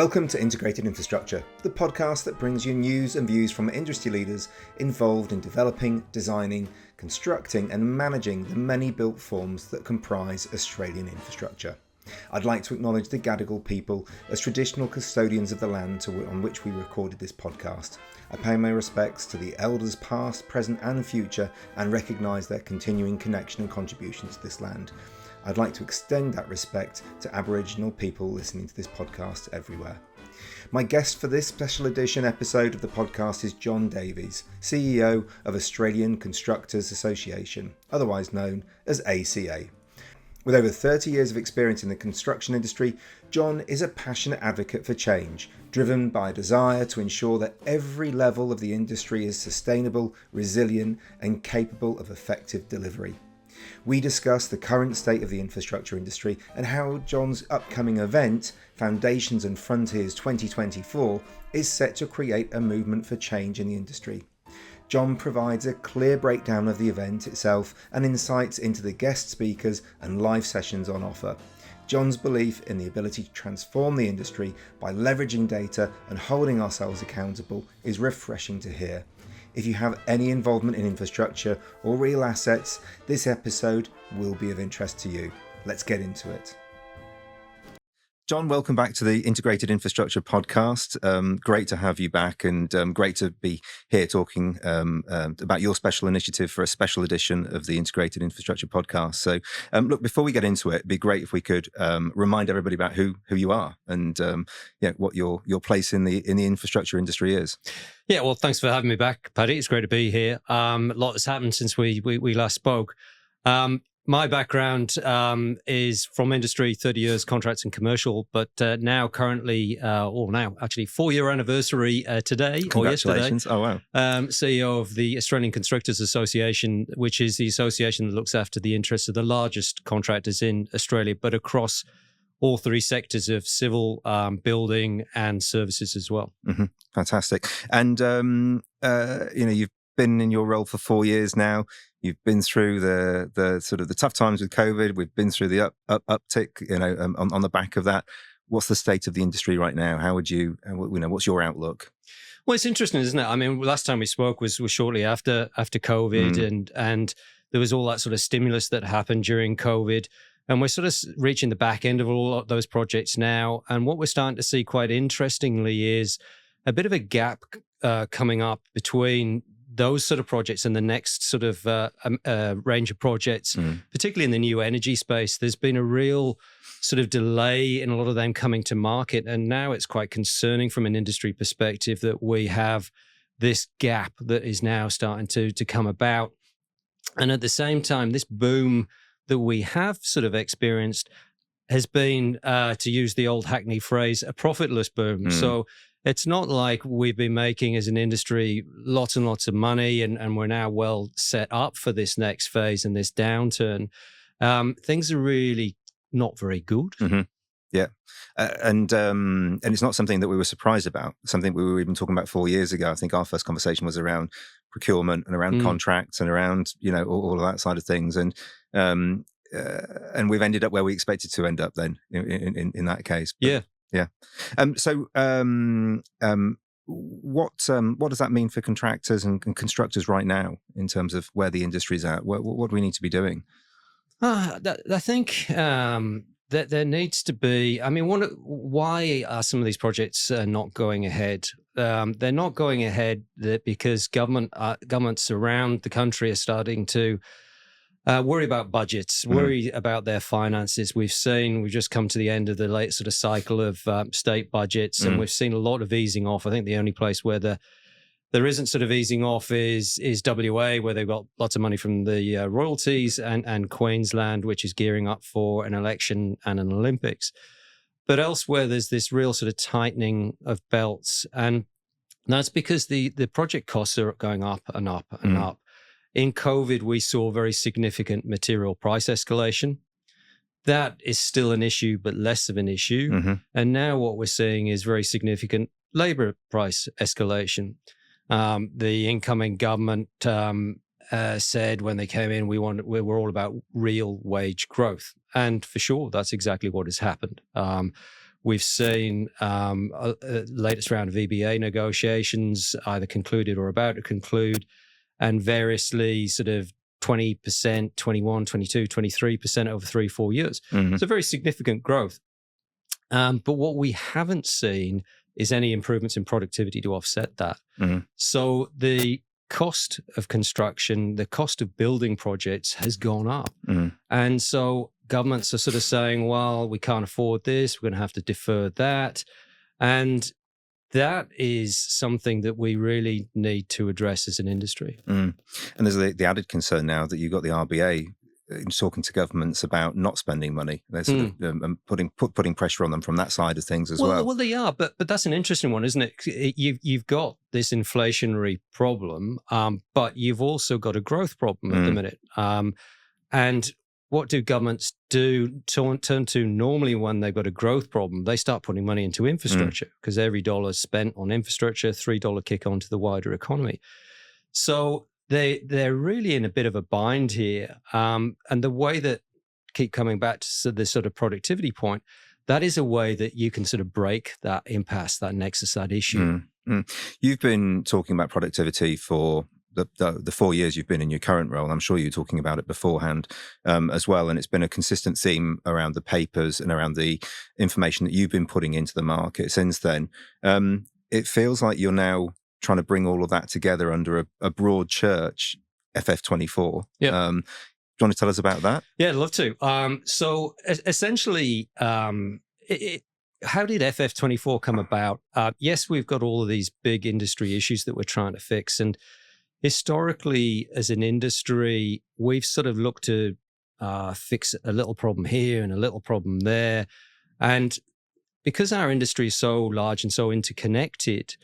Welcome to Integrated Infrastructure, the podcast that brings you news and views from industry leaders involved in developing, designing, constructing and managing the many built forms that comprise Australian infrastructure. I'd like to acknowledge the Gadigal people as traditional custodians of the land on which we recorded this podcast. I pay my respects to the elders past, present and future and recognise their continuing connection and contribution to this land. I'd like to extend that respect to Aboriginal people listening to this podcast everywhere. My guest for this special edition episode of the podcast is Jon Davies, CEO of Australian Constructors Association, otherwise known as ACA. With over 30 years of experience in the construction industry, Jon is a passionate advocate for change, driven by a desire to ensure that every level of the industry is sustainable, resilient and capable of effective delivery. We discuss the current state of the infrastructure industry and how Jon's upcoming event, Foundations and Frontiers 2024, is set to create a movement for change in the industry. Jon provides a clear breakdown of the event itself and insights into the guest speakers and live sessions on offer. Jon's belief in the ability to transform the industry by leveraging data and holding ourselves accountable is refreshing to hear. If you have any involvement in infrastructure or real assets, this episode will be of interest to you. Let's get into it. Jon, welcome back to the Integrated Infrastructure podcast. Great to have you back and great to be here talking about your special initiative for a special edition of the Integrated Infrastructure podcast. So look, before we get into it, it'd be great if we could remind everybody about who you are and what your place in the infrastructure industry is. Yeah, well, thanks for having me back, Paddy. It's great to be here. A lot has happened since we last spoke. My background is from industry, 30 years contracts and commercial, but now currently, actually 4-year anniversary today or yesterday. Oh, wow. CEO of the Australian Constructors Association, which is the association that looks after the interests of the largest contractors in Australia, but across all three sectors of civil, building and services as well. Mm-hmm. Fantastic. And, you've been in your role for 4 years now. You've been through the sort of the tough times with COVID. We've been through the uptick, on the back of that. What's the state of the industry right now? How would you, what's your outlook? Well, it's interesting, isn't it? I mean, last time we spoke was shortly after COVID, and there was all that sort of stimulus that happened during COVID. And we're sort of reaching the back end of all of those projects now. And what we're starting to see quite interestingly is a bit of a gap coming up between those sort of projects and the next sort of range of projects, particularly in the new energy space. There's been a real sort of delay in a lot of them coming to market. And now it's quite concerning from an industry perspective that we have this gap that is now starting to come about. And at the same time, this boom that we have sort of experienced has been, to use the old Hackney phrase, a profitless boom. So it's not like we've been making as an industry lots and lots of money and we're now well set up for this next phase and this downturn. Things are really not very good. Mm-hmm. Yeah. And it's not something that we were surprised about, something we were even talking about 4 years ago. I think our first conversation was around procurement and around contracts and around, all of that side of things. And we've ended up where we expected to end up then in that case. But, yeah. Yeah. What does that mean for contractors and constructors right now in terms of where the industry's at? What do we need to be doing? I think that there needs to be. I mean, why are some of these projects not going ahead? They're not going ahead because governments around the country are starting to worry about budgets, worry about their finances. We've just come to the end of the late sort of cycle of state budgets, and we've seen a lot of easing off. I think the only place where there isn't sort of easing off is WA, where they've got lots of money from the royalties, and Queensland, which is gearing up for an election and an Olympics. But elsewhere, there's this real sort of tightening of belts, and that's because the project costs are going up and up and up. In COVID, we saw very significant material price escalation. That is still an issue, but less of an issue. And now what we're seeing is very significant labor price escalation. The incoming government said when they came in, we're all about real wage growth. And for sure, that's exactly what has happened. We've seen latest round of EBA negotiations either concluded or about to conclude, and variously sort of 20%, 21, 22, 23% over 3-4 years. Mm-hmm. So very significant growth. But what we haven't seen is any improvements in productivity to offset that. Mm-hmm. So the cost of construction, the cost of building projects has gone up. Mm-hmm. And so governments are sort of saying, well, we can't afford this, we're going to have to defer that. And that is something that we really need to address as an industry. Mm. And there's the added concern now that you've got the RBA talking to governments about not spending money. They're sort of putting pressure on them from that side of things as well. Well, they are, but that's an interesting one, isn't it? You've got this inflationary problem, but you've also got a growth problem at the minute. And what do governments do turn to normally when they've got a growth problem? They start putting money into infrastructure because every dollar spent on infrastructure, $3 kick onto the wider economy. So they're really in a bit of a bind here. And the way that, keep coming back to this sort of productivity point, that is a way that you can sort of break that impasse, that nexus, that issue. You've been talking about productivity for the 4 years you've been in your current role. I'm sure you were talking about it beforehand as well. And it's been a consistent theme around the papers and around the information that you've been putting into the market since then. It feels like you're now trying to bring all of that together under a broad church, FF24. Yeah. Do you want to tell us about that? Yeah, I'd love to. So essentially, how did FF24 come about? Yes, we've got all of these big industry issues that we're trying to fix. And historically, as an industry, we've sort of looked to fix a little problem here and a little problem there. And because our industry is so large and so interconnected,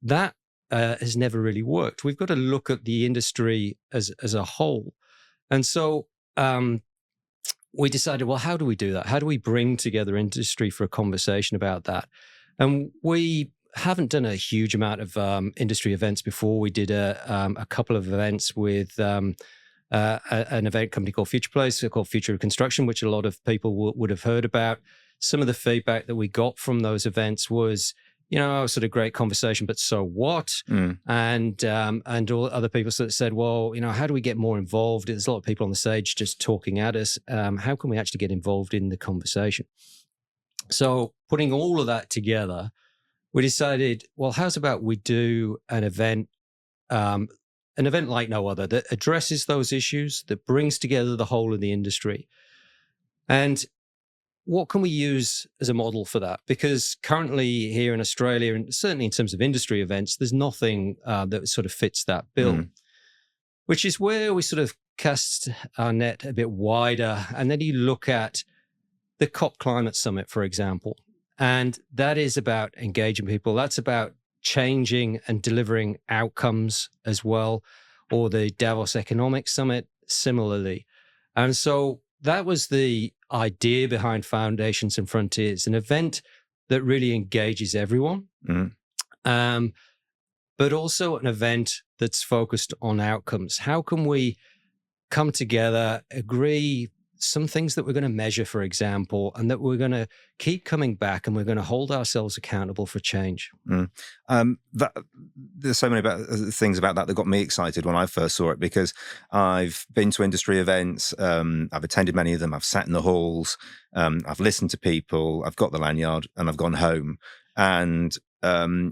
that has never really worked. We've got to look at the industry as a whole. And so we decided, well, how do we do that? How do we bring together industry for a conversation about that? And we haven't done a huge amount of industry events before. We did a couple of events with an event company called Future Place, called Future of Construction, which a lot of people would have heard about. Some of the feedback that we got from those events was, sort of great conversation, but so what? And all other people sort of said, well, how do we get more involved? There's a lot of people on the stage just talking at us. How can we actually get involved in the conversation? So putting all of that together, we decided, well, how's about we do an event like no other that addresses those issues, that brings together the whole of the industry. And what can we use as a model for that? Because currently here in Australia, and certainly in terms of industry events, there's nothing that sort of fits that bill, which is where we sort of cast our net a bit wider. And then you look at the COP Climate Summit, for example, and that is about engaging people. That's about changing and delivering outcomes as well, or the Davos Economic Summit similarly. And so that was the idea behind Foundations and Frontiers, an event that really engages everyone, but also an event that's focused on outcomes. How can we come together, agree some things that we're going to measure, for example, and that we're going to keep coming back and we're going to hold ourselves accountable for change? There's so many things about that got me excited when I first saw it, because I've been to industry events, I've attended many of them, I've sat in the halls, I've listened to people, I've got the lanyard, and I've gone home. And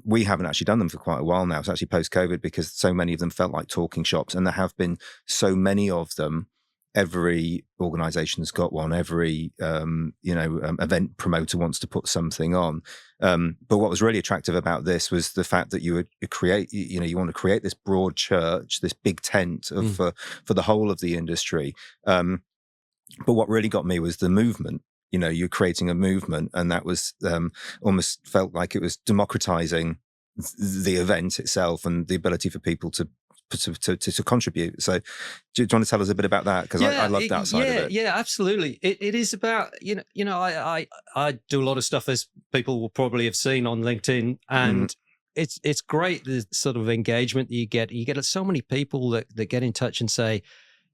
we haven't actually done them for quite a while now. It's actually post-COVID, because so many of them felt like talking shops, and there have been so many of them. Every organization's got one. Every event promoter wants to put something on. But what was really attractive about this was the fact that you want to create this broad church, this big tent for the whole of the industry. But what really got me was the movement. You're creating a movement, and that was almost felt like it was democratizing the event itself and the ability for people to contribute. So do you want to tell us a bit about that? Because I love that side of it. Yeah, absolutely. It is about, I do a lot of stuff, as people will probably have seen on LinkedIn, and it's great, the sort of engagement that you get. You get so many people that get in touch and say,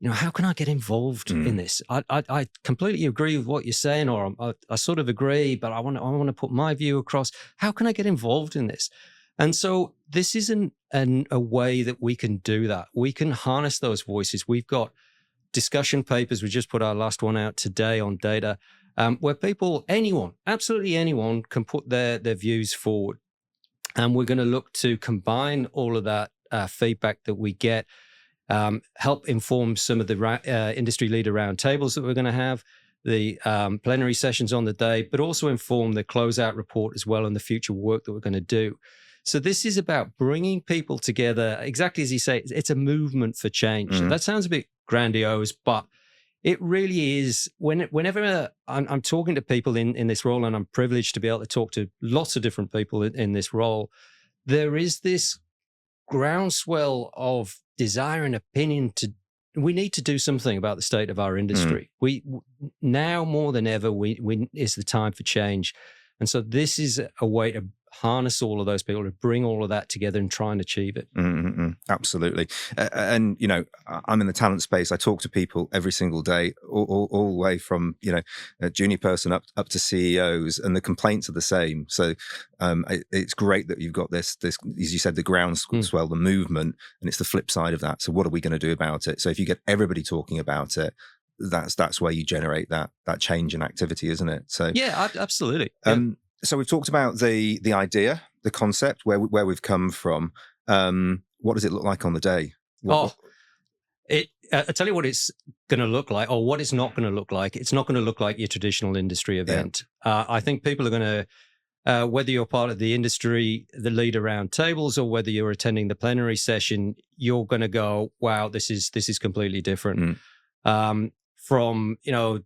how can I get involved in this? I completely agree with what you're saying, or I sort of agree, but I want to put my view across. How can I get involved in this? And so this isn't a way that we can do that. We can harness those voices. We've got discussion papers. We just put our last one out today on data, where absolutely anyone can put their views forward. And we're going to look to combine all of that feedback that we get, help inform some of the industry leader roundtables that we're going to have, the plenary sessions on the day, but also inform the closeout report as well and the future work that we're going to do. So this is about bringing people together. Exactly as you say, it's a movement for change. That sounds a bit grandiose, but it really is. Whenever I'm talking to people in this role, and I'm privileged to be able to talk to lots of different people in this role, there is this groundswell of desire and opinion we need to do something about the state of our industry. We now more than ever, is the time for change. And so this is a way to harness all of those people, to bring all of that together and try and achieve it. Absolutely. And, I'm in the talent space. I talk to people every single day, all the way from, a junior person up to CEOs, and the complaints are the same. So it's great that you've got this, as you said, the groundswell, the movement, and it's the flip side of that. So what are we going to do about it? So if you get everybody talking about it, that's where you generate that change in activity, isn't it? So yeah, absolutely. So we've talked about the idea, the concept, where we've come from. What does it look like on the day? I'll tell you what it's going to look like, or what it's not going to look like. It's not going to look like your traditional industry event. Yeah. I think people are going to, whether you're part of the industry, the leader round tables, or whether you're attending the plenary session, you're going to go, wow, this is completely different. From,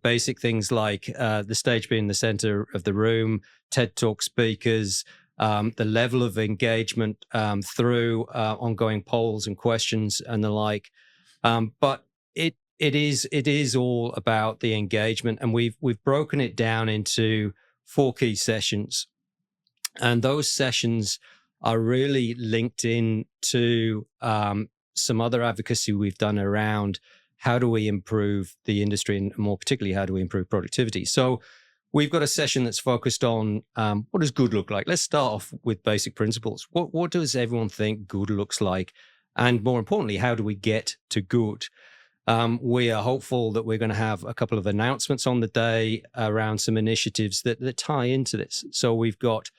basic things like the stage being the center of the room, TED Talk speakers, the level of engagement through ongoing polls and questions and the like. But it is all about the engagement, and we've broken it down into 4 key sessions, and those sessions are really linked in to some other advocacy we've done around how do we improve the industry, and more particularly, how do we improve productivity? So we've got a session that's focused on what does good look like? Let's start off with basic principles. What does everyone think good looks like? And more importantly, how do we get to good? We are hopeful that we're going to have a couple of announcements on the day around some initiatives that tie into this. So we've got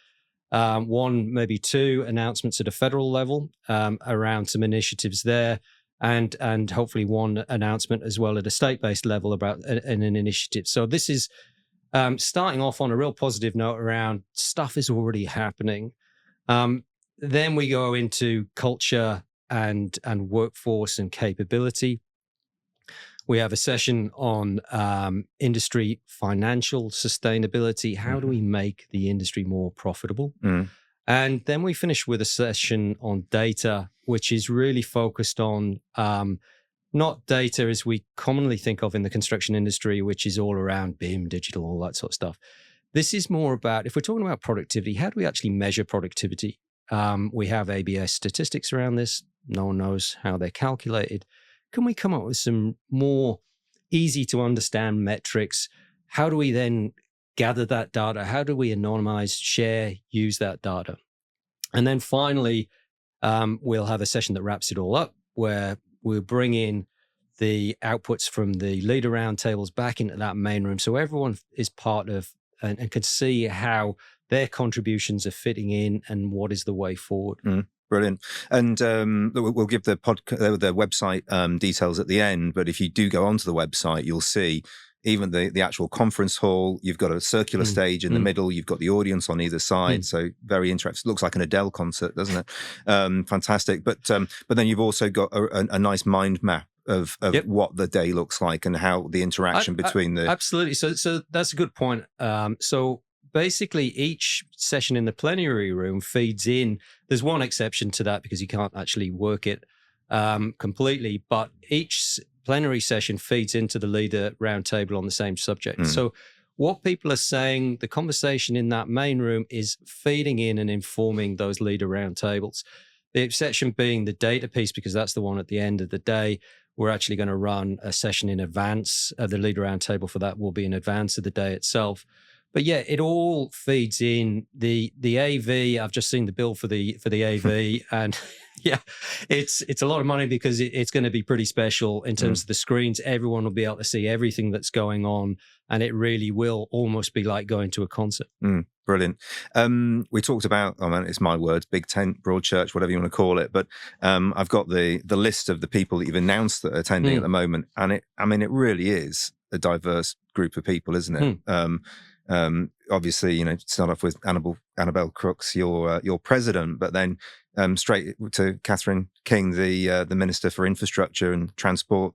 1, maybe 2 announcements at a federal level around some initiatives there. And hopefully 1 announcement as well at a state-based level about an initiative. So this is starting off on a real positive note around stuff is already happening. Then we go into culture and workforce and capability. We have a session on industry financial sustainability. How do we make the industry more profitable? And then we finish with a session on data, which is really focused on not data as we commonly think of in the construction industry, which is all around BIM, digital, all that sort of stuff. This is more about, if we're talking about productivity, how do we actually measure productivity? We have ABS statistics around this. No one knows how they're calculated. Can we come up with some more easy to understand metrics? How do we then gather that data? How do we anonymize, share, use that data? And then finally, we'll have a session that wraps it all up, where we'll bring in the outputs from the leader roundtables back into that main room, so everyone is part of and can see how their contributions are fitting in and what is the way forward. Brilliant. And we'll give the website details at the end, but if you do go onto the website, you'll see even the actual conference hall. You've got a circular stage in the middle. You've got the audience on either side. So very interesting. Looks like an Adele concert, doesn't it? Fantastic. But then you've also got a nice mind map of what the day looks like and how the interaction between the... Absolutely. So that's a good point. So basically each session in the plenary room feeds in. There's one exception to that because you can't actually work it completely, but each plenary session feeds into the leader roundtable on the same subject. So what people are saying, the conversation in that main room is feeding in and informing those leader roundtables. The exception being the data piece, because that's the one at the end of the day, We're actually going to run a session in advance. The leader roundtable for that will be in advance of the day itself. But yeah, it all feeds in. The AV, I've just seen the bill for the AV, and yeah, it's a lot of money because it's going to be pretty special in terms of the screens. Everyone will be able to see everything that's going on, and it really will almost be like going to a concert. Brilliant. We talked about, it's my words, big tent, broad church, whatever you want to call it. But I've got the list of the people that you've announced that are attending at the moment, and it really is a diverse group of people, isn't it? Obviously, start off with Annabelle Crooks, your president, but then straight to Catherine King, the Minister for Infrastructure and Transport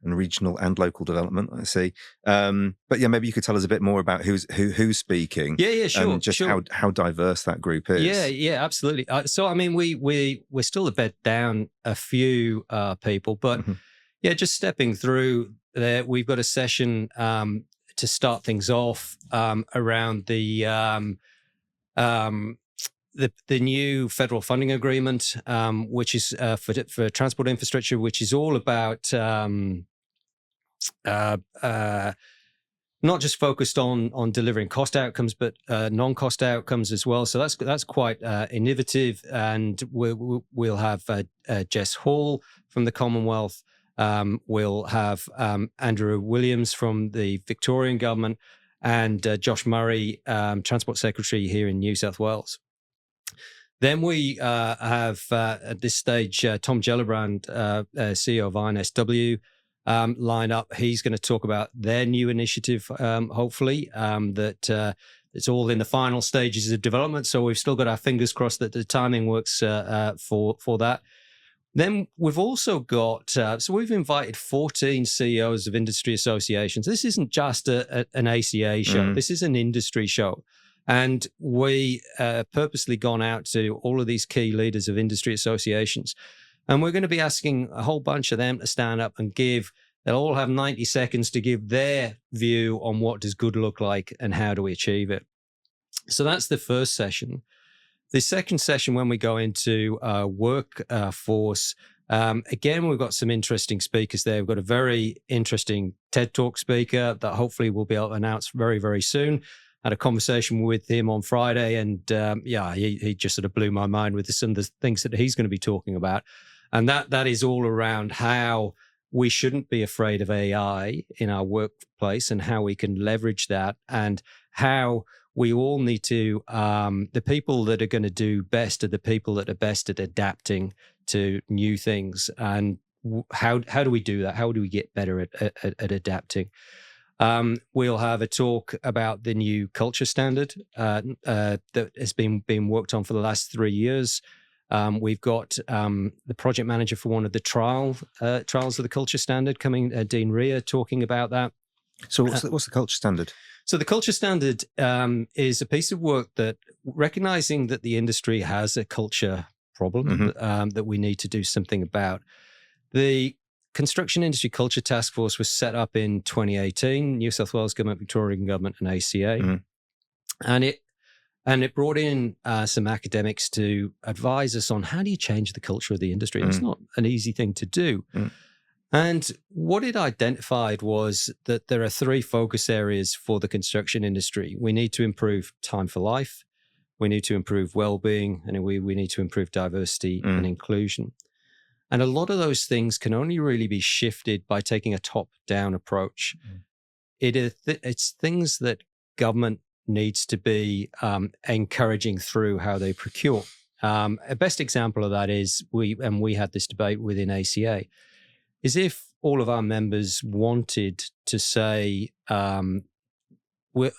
and Regional and Local Development, I see. But yeah, maybe you could tell us a bit more about who's speaking. Yeah, sure. And just sure. how diverse that group is. Yeah, absolutely. So, I mean, we're still a bit down a few people, but yeah, just stepping through there, we've got a session to start things off around the new federal funding agreement, which is for transport infrastructure, which is all about not just focused on delivering cost outcomes, but non-cost outcomes as well. So that's quite innovative, and we'll have Jess Hall from the Commonwealth. We'll have Andrew Williams from the Victorian government, and Josh Murray, Transport Secretary here in New South Wales. Then we have at this stage Tom Gellibrand, CEO of INSW, line up. He's going to talk about their new initiative, hopefully, that it's all in the final stages of development. So we've still got our fingers crossed that the timing works for that. Then we've also got, so we've invited 14 CEOs of industry associations. This isn't just an ACA show. This is an industry show. And we purposely gone out to all of these key leaders of industry associations. And we're going to be asking a whole bunch of them to stand up and they'll all have 90 seconds to give their view on what does good look like and how do we achieve it. So that's the first session. The second session, when we go into workforce, again, we've got some interesting speakers there. We've got a very interesting TED Talk speaker that hopefully we'll be able to announce very, very soon. Had a conversation with him on Friday, and he just sort of blew my mind with some of the things that he's going to be talking about. And that is all around how we shouldn't be afraid of AI in our workplace and how we can leverage that, and how we all need to, the people that are going to do best are the people that are best at adapting to new things. And how do we do that? How do we get better at adapting? We'll have a talk about the new culture standard that has been worked on for the last 3 years. We've got the project manager for one of the trials of the culture standard coming, Dean Rea, talking about that. So what's the culture standard? So the culture standard is a piece of work that recognizing that the industry has a culture problem that we need to do something about. The Construction Industry Culture Task Force was set up in 2018, New South Wales Government, Victorian Government and ACA. And it brought in some academics to advise us on how do you change the culture of the industry. It's not an easy thing to do. And what it identified was that there are 3 focus areas for the construction industry. We need to improve time for life, we need to improve well-being, and we need to improve diversity and inclusion. And a lot of those things can only really be shifted by taking a top-down approach. It's things that government needs to be encouraging through how they procure. A best example of that is we had this debate within ACA, is if all of our members wanted to say, we're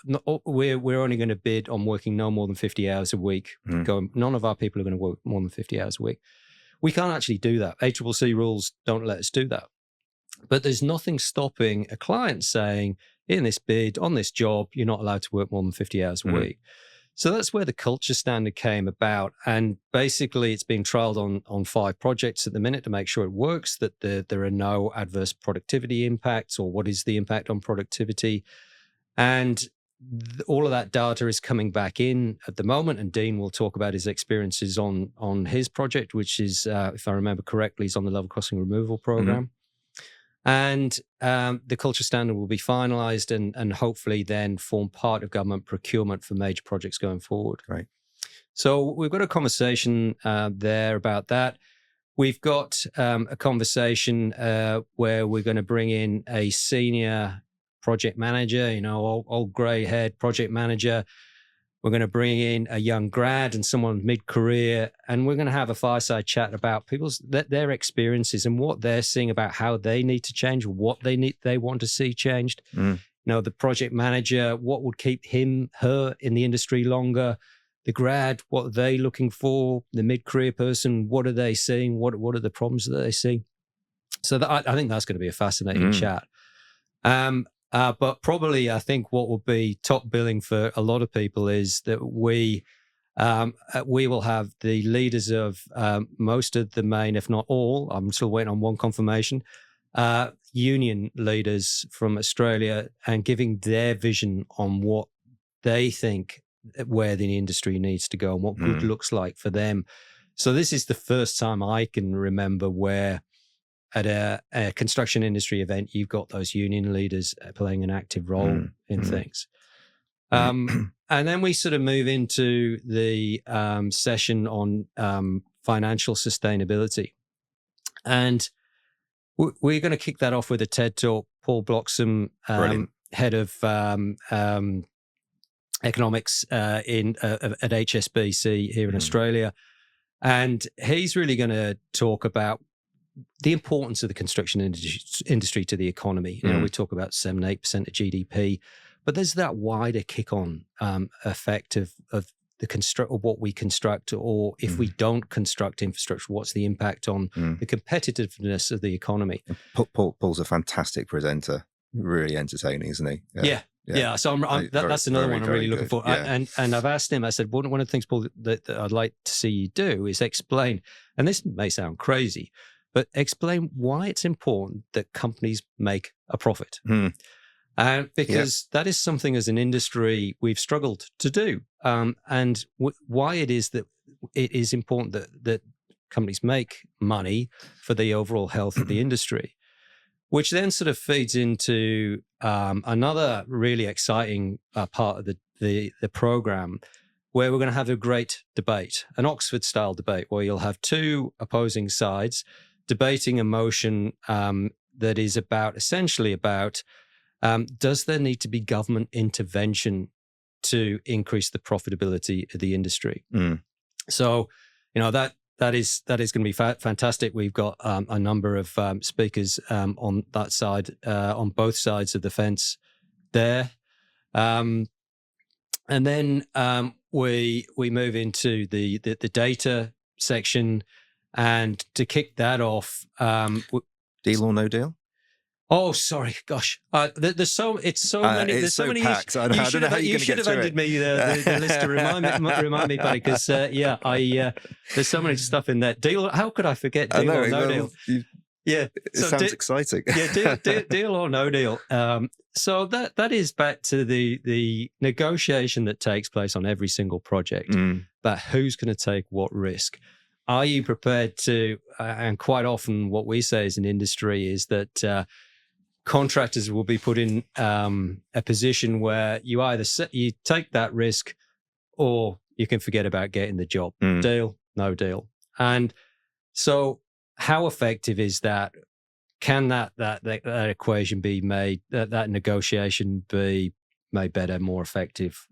only going to bid on working no more than 50 hours a week, none of our people are going to work more than 50 hours a week. We can't actually do that. ACCC rules don't let us do that. But there's nothing stopping a client saying, in this bid, on this job, you're not allowed to work more than 50 hours a week. So that's where the culture standard came about. And basically, it's being trialed on 5 projects at the minute to make sure it works, that there are no adverse productivity impacts, or what is the impact on productivity. And all of that data is coming back in at the moment. And Dean will talk about his experiences on his project, which is, if I remember correctly, is on the level crossing removal program. And the culture standard will be finalised and hopefully then form part of government procurement for major projects going forward. Right. So we've got a conversation there about that. We've got a conversation where we're going to bring in a senior project manager, old grey haired project manager. We're going to bring in a young grad and someone mid-career, and we're going to have a fireside chat about their experiences and what they're seeing about how they need to change, what they want to see changed. The project manager, what would keep her in the industry longer? The grad, what are they looking for? The mid-career person, what are they seeing? What are the problems that they see? So I think that's going to be a fascinating chat. But probably I think what will be top billing for a lot of people is that we will have the leaders of most of the main, if not all, I'm still waiting on one confirmation, union leaders from Australia, and giving their vision on what they think where the industry needs to go and what good looks like for them. So this is the first time I can remember where at a construction industry event, you've got those union leaders playing an active role in things. And then we sort of move into the session on financial sustainability. And we're going to kick that off with a TED Talk. Paul Bloxham, head of economics at HSBC here in Australia. And he's really going to talk about the importance of the construction industry to the economy. We talk about 7-8% of GDP, but there's that wider kick-on effect of what we construct, or if we don't construct infrastructure, what's the impact on the competitiveness of the economy? Paul's a fantastic presenter, really entertaining, isn't he? Yeah. So that's another one I'm really looking for. Yeah. And I've asked him, I said, one of the things, Paul, that I'd like to see you do is explain, and this may sound crazy, but explain why it's important that companies make a profit. Because that is something as an industry we've struggled to do. And why it is that it is important that companies make money for the overall health of the industry, which then sort of feeds into another really exciting part of the program, where we're going to have a great debate, an Oxford-style debate, where you'll have two opposing sides debating a motion that is essentially about does there need to be government intervention to increase the profitability of the industry? So, that is going to be fantastic. We've got a number of speakers on that side, on both sides of the fence there. And then we move into the data section. And to kick that off, deal or no deal? Oh, sorry, gosh. There's so many. There's so many. Packed. You should have handed me the list to remind me, buddy. Because there's so much stuff in that. Deal? How could I forget deal or no deal? It sounds exciting. Deal or no deal. So that is back to the negotiation that takes place on every single project about who's going to take what risk. Are you prepared to? And quite often, what we say as an industry is that contractors will be put in a position where you either you take that risk, or you can forget about getting the job. Deal, no deal. And so, how effective is that? Can that equation be made? That negotiation be made better, more effective?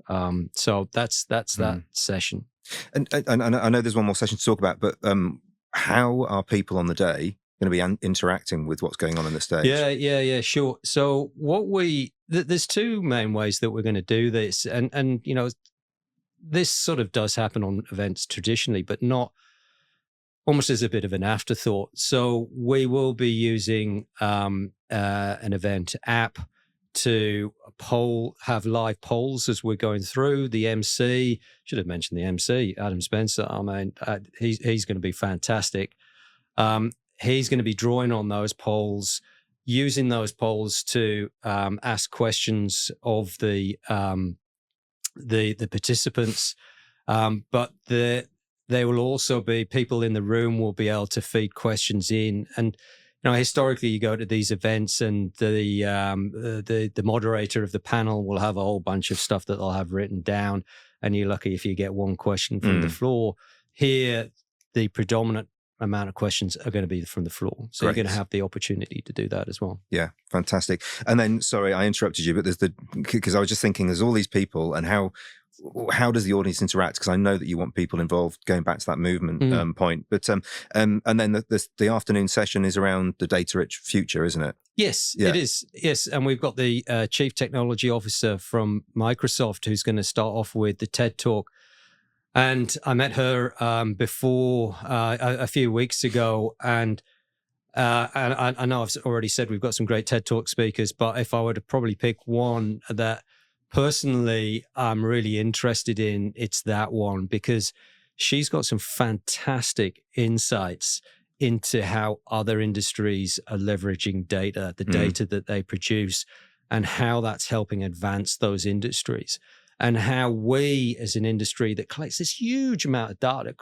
So that's that session. And I know there's one more session to talk about, but how are people on the day going to be interacting with what's going on in the stage? Yeah, sure. So there's two main ways that we're going to do this, and this sort of does happen on events traditionally, but not almost as a bit of an afterthought. So we will be using an event app to have live polls as we're going through. The MC, should have mentioned the MC, Adam Spencer. I mean, he's going to be fantastic. He's going to be drawing on those polls, using those polls to ask questions of the participants. But there will also be people in the room will be able to feed questions in. And historically you go to these events and the moderator of the panel will have a whole bunch of stuff that they'll have written down, and you're lucky if you get one question from the floor. Here, the predominant amount of questions are going to be from the floor. So Great. You're going to have the opportunity to do that as well. Yeah, fantastic. And then, sorry, I interrupted you, but because I was just thinking there's all these people, and how does the audience interact? Because I know that you want people involved, going back to that movement point. But and then the afternoon session is around the data-rich future, isn't it? Yes, it is. Yes, and we've got the Chief Technology Officer from Microsoft who's going to start off with the TED Talk. And I met her before a few weeks ago, and I know I've already said we've got some great TED Talk speakers, but if I were to probably pick one that personally I'm really interested in, it's that one, because she's got some fantastic insights into how other industries are leveraging data, the data that they produce, and how that's helping advance those industries. And how we, as an industry that collects this huge amount of data,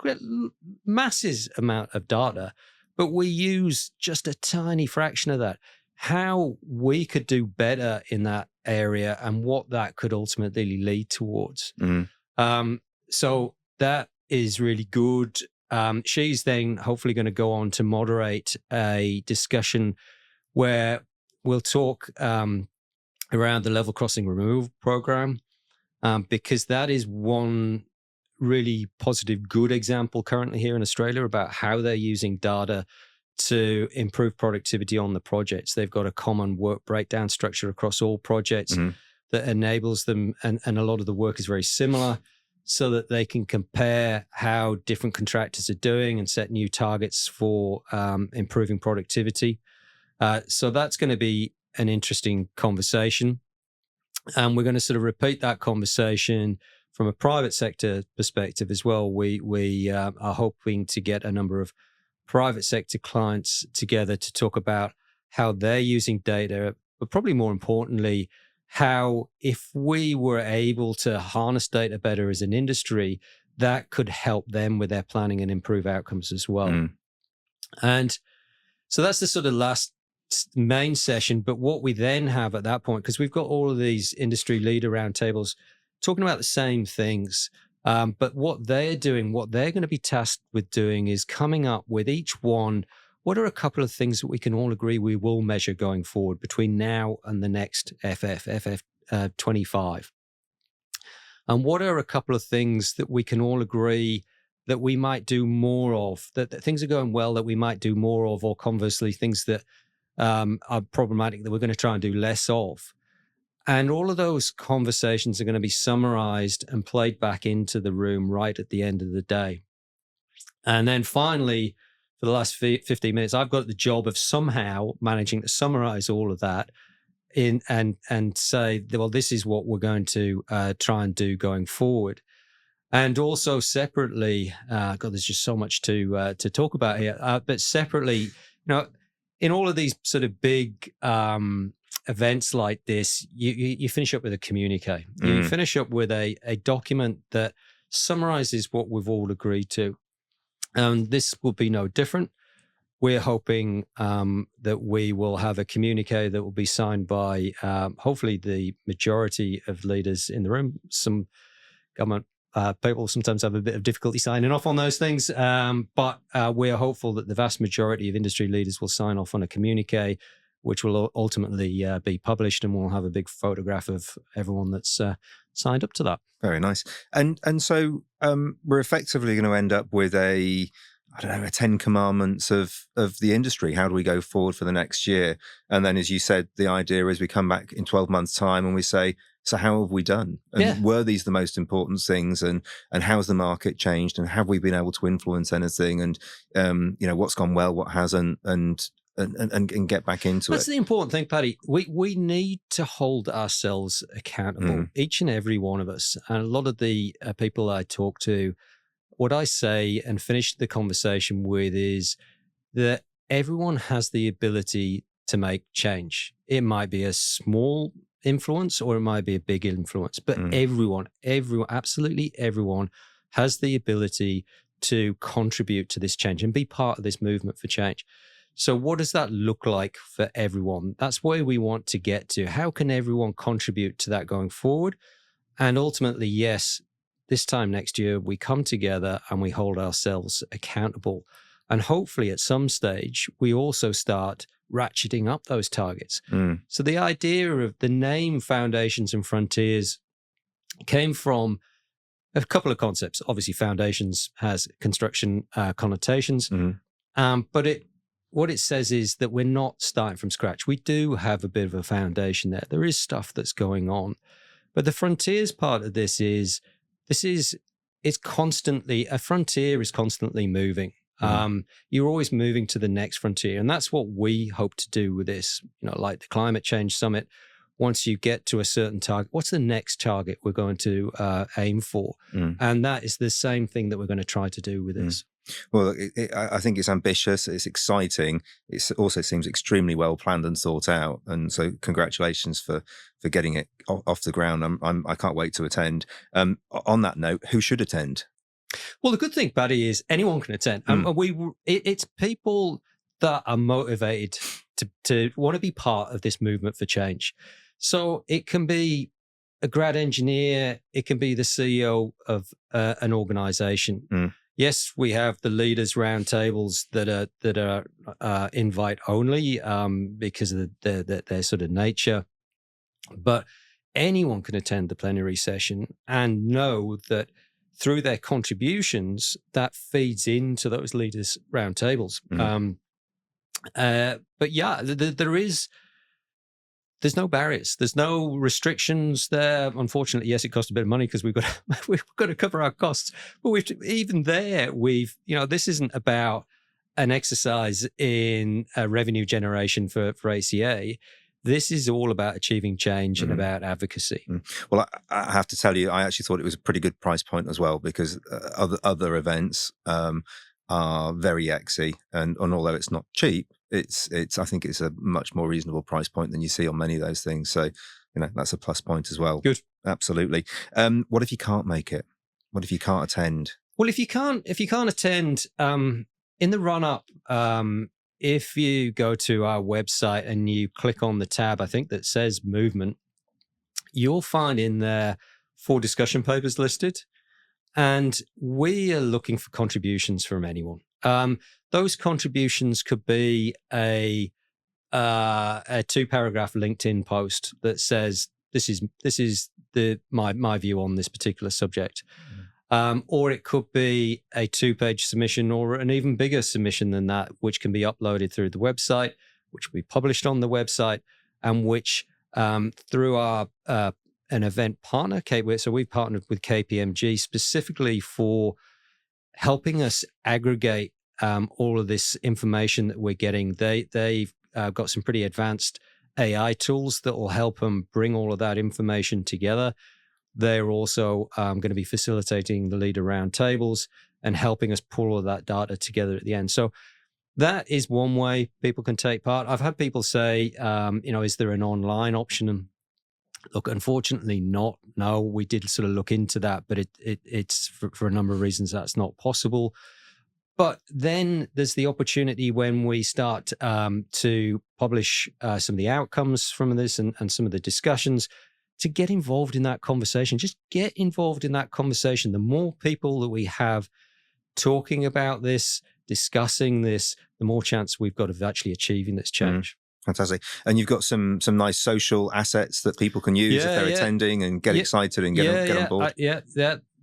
massive amount of data, but we use just a tiny fraction of that, how we could do better in that area and what that could ultimately lead towards. So that is really good. She's then hopefully going to go on to moderate a discussion where we'll talk around the level crossing removal program. Because that is one really positive, good example currently here in Australia about how they're using data to improve productivity on the projects. They've got a common work breakdown structure across all projects that enables them, and a lot of the work is very similar, so that they can compare how different contractors are doing and set new targets for improving productivity. So that's going to be an interesting conversation. And we're going to sort of repeat that conversation from a private sector perspective as well. We are hoping to get a number of private sector clients together to talk about how they're using data, but probably more importantly, how if we were able to harness data better as an industry, that could help them with their planning and improve outcomes as well. And so that's the sort of last main session. But what we then have at that point, because we've got all of these industry leader roundtables talking about the same things, but what they're doing, what they're going to be tasked with doing is coming up with each one, what are a couple of things that we can all agree we will measure going forward between now and the next FF25? And what are a couple of things that we can all agree that we might do more of, that things are going well that we might do more of, or conversely, things that are problematic that we're going to try and do less of. And all of those conversations are going to be summarized and played back into the room right at the end of the day. And then finally, for the last 15 minutes, I've got the job of somehow managing to summarize all of that in and say, well, this is what we're going to try and do going forward. And also separately, God, there's just so much to talk about here. But separately, in all of these sort of big events like this, you finish up with a communique. You finish up with a document that summarizes what we've all agreed to. And this will be no different. We're hoping that we will have a communique that will be signed by hopefully the majority of leaders in the room. Some government people sometimes have a bit of difficulty signing off on those things, but we're hopeful that the vast majority of industry leaders will sign off on a communique, which will ultimately be published, and we'll have a big photograph of everyone that's signed up to that. Very nice. And so we're effectively going to end up with a 10 commandments of the industry. How do we go forward for the next year? And then, as you said, the idea is we come back in 12 months' time and we say, so how have we done? And were these the most important things? And how's the market changed? And have we been able to influence anything? And what's gone well, what hasn't? And get back into it. That's the important thing, Paddy. We need to hold ourselves accountable, each and every one of us. And a lot of the people I talk to, what I say and finish the conversation with is that everyone has the ability to make change. It might be a small influence or it might be a big influence, but everyone, absolutely everyone has the ability to contribute to this change and be part of this movement for change. So what does that look like for everyone? That's where we want to get to. How can everyone contribute to that going forward? And ultimately, yes, this time next year, we come together and we hold ourselves accountable. And hopefully at some stage, we also start ratcheting up those targets. So the idea of the name Foundations and Frontiers came from a couple of concepts. Obviously, Foundations has construction connotations, but what it says is that we're not starting from scratch. We do have a bit of a foundation there. There is stuff that's going on. But the frontiers part of this is, it's constantly, a frontier is constantly moving. You're always moving to the next frontier. And that's what we hope to do with this, like the Climate Change Summit. Once you get to a certain target, what's the next target we're going to aim for? And that is the same thing that we're going to try to do with this. Well, I think it's ambitious. It's exciting. It also seems extremely well planned and thought out. And so, congratulations for getting it off the ground. I can't wait to attend. On that note, who should attend? Well, the good thing, Paddy, is anyone can attend. It's people that are motivated to want to be part of this movement for change. So it can be a grad engineer. It can be the CEO of an organization. Yes, we have the leaders roundtables that are invite only because of their sort of nature. But anyone can attend the plenary session and know that through their contributions, that feeds into those leaders roundtables. But yeah, there's no barriers. There's no restrictions there. Unfortunately, yes, it costs a bit of money because we've got to cover our costs. But this isn't about an exercise in revenue generation for ACA. This is all about achieving change and about advocacy. Well, I have to tell you, I actually thought it was a pretty good price point as well, because other events are very exy, and although it's not cheap, I think it's a much more reasonable price point than you see on many of those things. So, that's a plus point as well. Good. Absolutely. What if you can't make it? What if you can't attend? Well, if you can't attend, in the run up, if you go to our website and you click on the tab, I think that says movement, you'll find in there 4 discussion papers listed. And we are looking for contributions from anyone. Those contributions could be a 2-paragraph LinkedIn post that says, this is my view on this particular subject. Or it could be a 2-page submission, or an even bigger submission than that, which can be uploaded through the website, which will be published on the website, and which through our an event partner, so we've partnered with KPMG specifically for helping us aggregate all of this information that we're getting. They've got some pretty advanced AI tools that will help them bring all of that information together. They're also going to be facilitating the leader roundtables and helping us pull all of that data together at the end. So that is one way people can take part. I've had people say, is there an online option? And look, unfortunately not. No, we did sort of look into that, but it's for a number of reasons that's not possible. But then there's the opportunity when we start to publish some of the outcomes from this and some of the discussions, to get involved in that conversation. Just get involved in that conversation. The more people that we have talking about this, discussing this, the more chance we've got of actually achieving this change. Fantastic. And you've got some nice social assets that people can use if they're attending and get excited and get on board.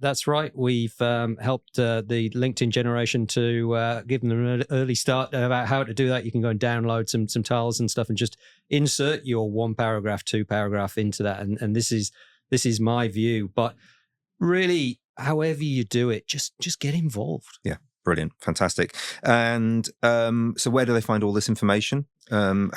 That's right. We've helped the LinkedIn generation to give them an early start about how to do that. You can go and download some tiles and stuff and just insert your 1-paragraph, 2-paragraph into that. And this is my view. But really, however you do it, just get involved. Yeah. Brilliant. Fantastic. And so where do they find all this information? So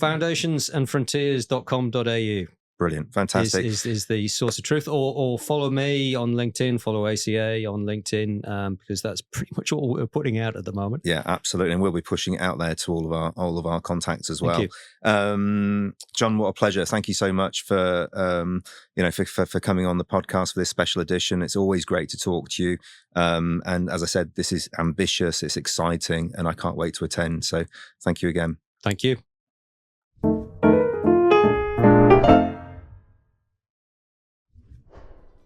foundationsandfrontiers.com.au. Brilliant. Fantastic. Is the source of truth. Or follow me on LinkedIn, follow ACA on LinkedIn, because that's pretty much all we're putting out at the moment. Yeah, absolutely. And we'll be pushing it out there to all of our contacts as well. Thank you. John, what a pleasure. Thank you so much for for coming on the podcast for this special edition. It's always great to talk to you. And as I said, this is ambitious, it's exciting, and I can't wait to attend. So thank you again. Thank you.